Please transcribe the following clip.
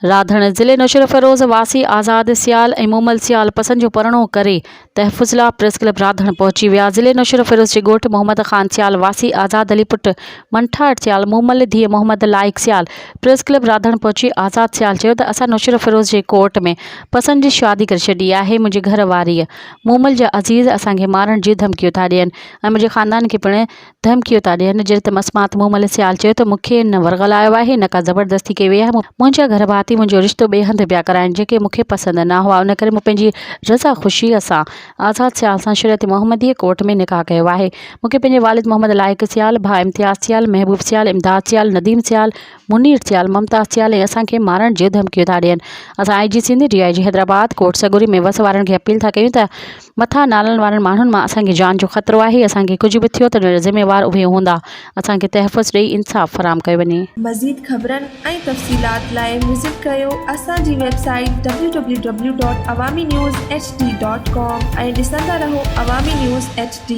राधण ज़िले नौशर फ़िरोज़ वासी आज़ाद सियाल ऐं मोमल सियाल पसंद जो परणो करे तहफ़ुज़ लाइ प्रेस क्लब राधण पहुची विया। ज़िले नौशर फ़िरोज़ जे ॻोठ मोहम्मद ख़ान सियाल वासी आज़ाद अली पुट मंठाट सियाल मोमल धीअ मोहम्मद लाइक सियाल प्रेस क्लब राधण पहुची आज़ाद सियाल चयो त असां नौशर फ़िरोज़ जे कोर्ट में पसंद जी शादी करे छॾी आहे। मुंहिंजे घर वारीअ मोमल जा अज़ीज़ असांखे मारण जी धमकियूं था ॾियनि ऐं मुंहिंजे ख़ानदान खे पिणु धमकियूं था ॾियनि। जिते त मस्मात मोमल सियाल चयो त मूंखे न वरगलायो आहे न का ज़बरदस्ती कई वई आहे। मुंहिंजा घर भाती मुंहिंजो रिश्तो ॿिए हंधि पिया कराइनि जेके मूंखे पसंदि न हुआ। उन करे मूं पंहिंजी रज़ा ख़ुशीअ सां आज़ाद सियाल सां शरीयत मोहम्मदीअ कोर्ट में निकाह कयो आहे। मूंखे पंहिंजे वालिद मोहम्मद लाइक सियाल भाउ इम्तियाज़ सियाल महबूब सियाल इमदाद सियाल नदीम सियाल मुनीर सियाल ममताज़ सियाल ऐं असांखे मारण जी धमकियूं था ॾियनि। असां IG Sindh DIG Hyderabad court सगुरी में वस वारनि खे अपील था कयूं त मथां नालनि वारनि माण्हुनि मां असांखे जान जो ख़तरो आहे। असांखे कुझु बि थियो त ज़िम्मेवार उहे हूंदा। असांखे तहफ़ुज़ ॾेई इंसाफ़ फराम कयो वञे। मज़ीद ख़बरनि ऐं तफ़सीलात लाइ विज़िट कयो असांजी वेबसाइट www.awamiNewsHD.com ऐं ॾिसंदा रहो अवामी न्यूज़ HD।